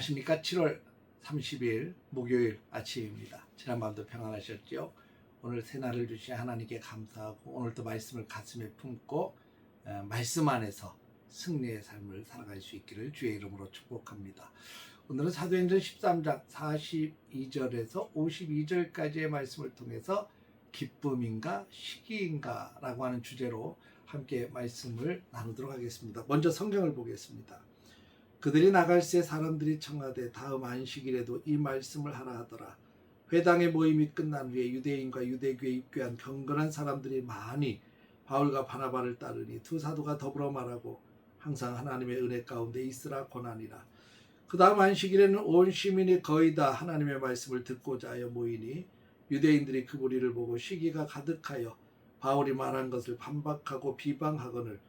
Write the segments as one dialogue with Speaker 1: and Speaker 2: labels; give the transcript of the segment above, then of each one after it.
Speaker 1: 안녕하십니까. 7월 30일 목요일 아침입니다. 지난밤도 평안하셨죠? 오늘 새날을 주신 하나님께 감사하고 오늘도 말씀을 가슴에 품고 말씀 안에서 승리의 삶을 살아갈 수 있기를 주의 이름으로 축복합니다. 오늘은 사도행전 13장 42절에서 52절까지의 말씀을 통해서 기쁨인가 시기인가 라고 하는 주제로 함께 말씀을 나누도록 하겠습니다. 먼저 성경을 보겠습니다. 그들이 나갈새 사람들이 청하되 다음 안식일에도 이 말씀을 하라 하더라. 회당의 모임이 끝난 후에 유대인과 유대교에 입교한 경건한 사람들이 많이 바울과 바나바를 따르니 두 사도가 더불어 말하고 항상 하나님의 은혜 가운데 있으라 권하니라. 그 다음 안식일에는 온 시민이 거의 다 하나님의 말씀을 듣고자 하여 모이니 유대인들이 그 무리를 보고 시기가 가득하여 바울이 말한 것을 반박하고 비방하거늘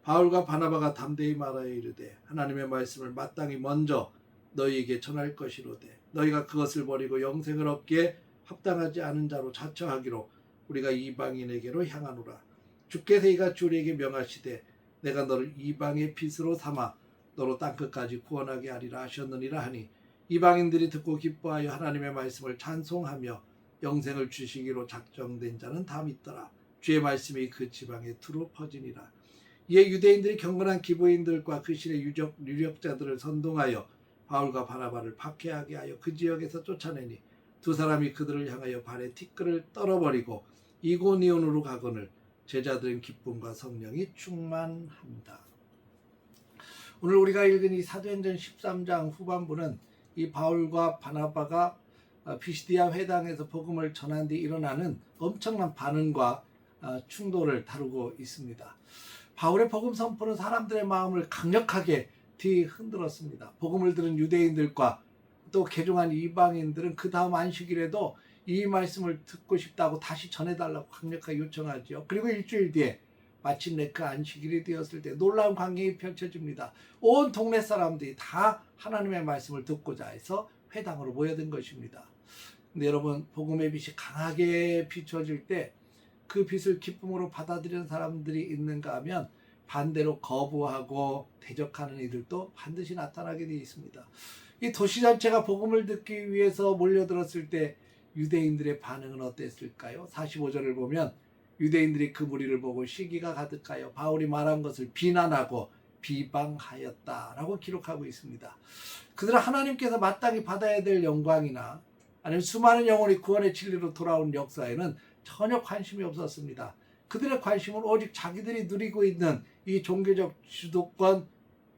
Speaker 1: 바울과 바나바가 담대히 말하여 이르되 하나님의 말씀을 마땅히 먼저 너희에게 전할 것이로되 너희가 그것을 버리고 영생을 얻기에 합당하지 않은 자로 자처하기로 우리가 이방인에게로 향하노라. 주께서 이같이 우리에게 명하시되 내가 너를 이방의 빛으로 삼아 너로 땅끝까지 구원하게 하리라 하셨느니라 하니 이방인들이 듣고 기뻐하여 하나님의 말씀을 찬송하며 영생을 주시기로 작정된 자는 다 믿더라. 주의 말씀이 그 지방에 두루 퍼지니라. 이에 유대인들이 경건한 기부인들과 그 시대 유력자들을 선동하여 바울과 바나바를 박해하게 하여 그 지역에서 쫓아내니 두 사람이 그들을 향하여 발에 티끌을 떨어버리고 이고니온으로 가거늘 제자들은 기쁨과 성령이 충만합니다. 오늘 우리가 읽은 이 사도행전 13장 후반부는 이 바울과 바나바가 피시디아 회당에서 복음을 전한 뒤 일어나는 엄청난 반응과 충돌을 다루고 있습니다. 바울의 복음 선포는 사람들의 마음을 강력하게 뒤흔들었습니다. 복음을 들은 유대인들과 또 개종한 이방인들은 그 다음 안식일에도 이 말씀을 듣고 싶다고 다시 전해달라고 강력하게 요청하죠. 그리고 일주일 뒤에 마침내 그 안식일이 되었을 때 놀라운 광경이 펼쳐집니다. 온 동네 사람들이 다 하나님의 말씀을 듣고자 해서 회당으로 모여든 것입니다. 근데 여러분, 복음의 빛이 강하게 비춰질 때 그 빛을 기쁨으로 받아들이는 사람들이 있는가 하면 반대로 거부하고 대적하는 이들도 반드시 나타나게 되어 있습니다. 이 도시 전체가 복음을 듣기 위해서 몰려들었을 때 유대인들의 반응은 어땠을까요? 45절을 보면 유대인들이 그 무리를 보고 시기가 가득하여 바울이 말한 것을 비난하고 비방하였다라고 기록하고 있습니다. 그들은 하나님께서 마땅히 받아야 될 영광이나 아니면 수많은 영혼이 구원의 진리로 돌아온 역사에는 전혀 관심이 없었습니다. 그들의 관심은 오직 자기들이 누리고 있는 이 종교적 주도권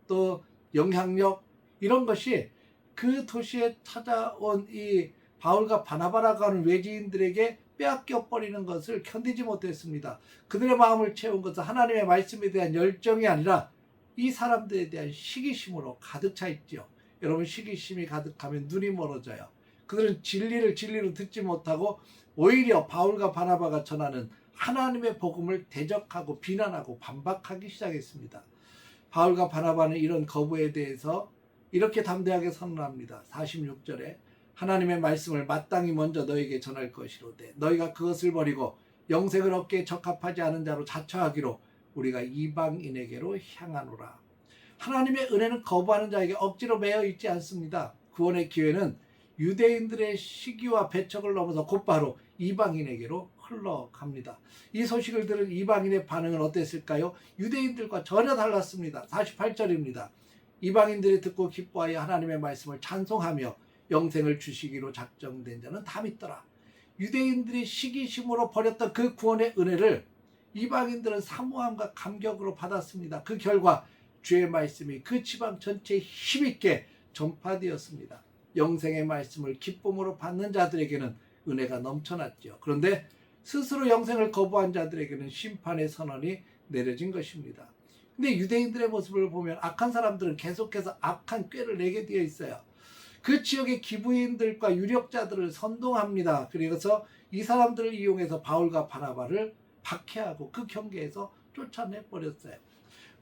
Speaker 1: 또 영향력 이런 것이 그 도시에 찾아온 이 바울과 바나바라고 하는 외지인들에게 빼앗겨 버리는 것을 견디지 못했습니다. 그들의 마음을 채운 것은 하나님의 말씀에 대한 열정이 아니라 이 사람들에 대한 시기심으로 가득 차 있죠. 여러분, 시기심이 가득하면 눈이 멀어져요. 그들은 진리를 진리로 듣지 못하고 오히려 바울과 바나바가 전하는 하나님의 복음을 대적하고 비난하고 반박하기 시작했습니다. 바울과 바나바는 이런 거부에 대해서 이렇게 담대하게 선언합니다. 46절에 하나님의 말씀을 마땅히 먼저 너에게 전할 것이로되 너희가 그것을 버리고 영생을 얻기에 적합하지 않은 자로 자처하기로 우리가 이방인에게로 향하노라. 하나님의 은혜는 거부하는 자에게 억지로 매여 있지 않습니다. 구원의 기회는 유대인들의 시기와 배척을 넘어서 곧바로 이방인에게로 흘러갑니다. 이 소식을 들은 이방인의 반응은 어땠을까요? 유대인들과 전혀 달랐습니다. 48절입니다. 이방인들이 듣고 기뻐하여 하나님의 말씀을 찬송하며 영생을 주시기로 작정된 자는 다 믿더라. 유대인들이 시기심으로 버렸던 그 구원의 은혜를 이방인들은 사모함과 감격으로 받았습니다. 그 결과 주의 말씀이 그 지방 전체에 힘있게 전파되었습니다. 영생의 말씀을 기쁨으로 받는 자들에게는 은혜가 넘쳐났죠. 그런데 스스로 영생을 거부한 자들에게는 심판의 선언이 내려진 것입니다. 근데 유대인들의 모습을 보면 악한 사람들은 계속해서 악한 꾀를 내게 되어 있어요. 그 지역의 기부인들과 유력자들을 선동합니다. 그래서 이 사람들을 이용해서 바울과 바나바를 박해하고 그 경계에서 쫓아내버렸어요.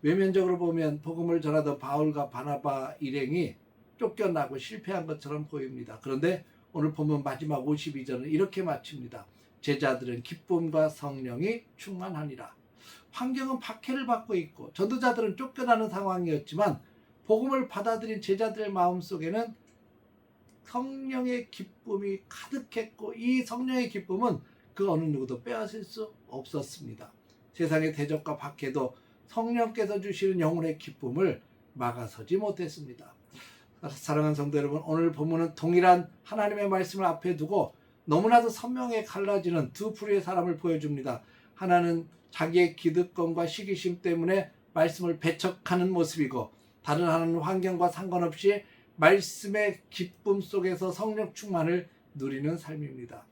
Speaker 1: 외면적으로 보면 복음을 전하던 바울과 바나바 일행이 쫓겨나고 실패한 것처럼 보입니다. 그런데 오늘 보면 마지막 52절은 이렇게 마칩니다. 제자들은 기쁨과 성령이 충만하니라. 환경은 박해를 받고 있고 전도자들은 쫓겨나는 상황이었지만 복음을 받아들인 제자들의 마음속에는 성령의 기쁨이 가득했고 이 성령의 기쁨은 그 어느 누구도 빼앗을 수 없었습니다. 세상의 대적과 박해도 성령께서 주시는 영혼의 기쁨을 막아서지 못했습니다. 사랑하는 성도 여러분, 오늘 본문은 동일한 하나님의 말씀을 앞에 두고 너무나도 선명하게 갈라지는 두 부류의 사람을 보여줍니다. 하나는 자기의 기득권과 시기심 때문에 말씀을 배척하는 모습이고, 다른 하나는 환경과 상관없이 말씀의 기쁨 속에서 성령 충만을 누리는 삶입니다.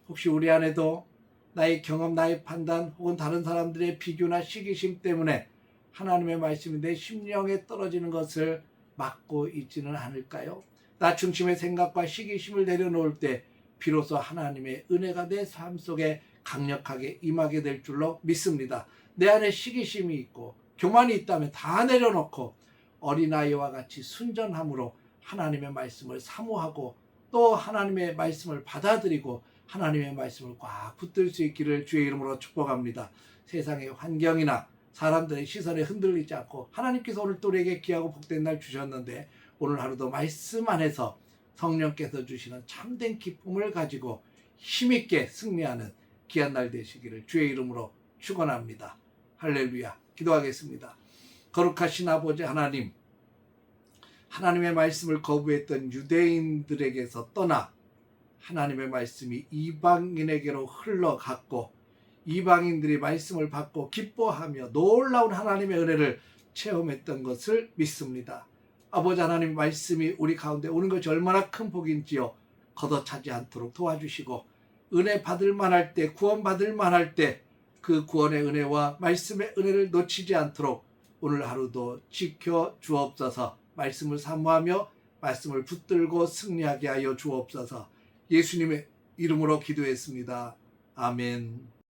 Speaker 1: 혹시 우리 안에도 나의 경험, 나의 판단 혹은 다른 사람들의 비교나 시기심 때문에 하나님의 말씀이 내 심령에 떨어지는 것을 막고 있지는 않을까요? 나 중심의 생각과 시기심을 내려놓을 때 비로소 하나님의 은혜가 내 삶 속에 강력하게 임하게 될 줄로 믿습니다. 내 안에 시기심이 있고 교만이 있다면 다 내려놓고 어린아이와 같이 순전함으로 하나님의 말씀을 사모하고 또 하나님의 말씀을 받아들이고 하나님의 말씀을 꽉 붙들 수 있기를 주의 이름으로 축복합니다. 세상의 환경이나 사람들의 시선에 흔들리지 않고, 하나님께서 오늘 또 우리에게 귀하고 복된 날 주셨는데 오늘 하루도 말씀 안에서 성령께서 주시는 참된 기쁨을 가지고 힘있게 승리하는 귀한 날 되시기를 주의 이름으로 축원합니다. 할렐루야. 기도하겠습니다. 거룩하신 아버지 하나님, 하나님의 말씀을 거부했던 유대인들에게서 떠나 하나님의 말씀이 이방인에게로 흘러갔고 이방인들이 말씀을 받고 기뻐하며 놀라운 하나님의 은혜를 체험했던 것을 믿습니다. 아버지 하나님, 말씀이 우리 가운데 오는 것이 얼마나 큰 복인지요. 걷어차지 않도록 도와주시고 은혜 받을 만할 때, 구원 받을 만할 때 그 구원의 은혜와 말씀의 은혜를 놓치지 않도록 오늘 하루도 지켜 주옵소서. 말씀을 사모하며 말씀을 붙들고 승리하게 하여 주옵소서. 예수님의 이름으로 기도했습니다. 아멘.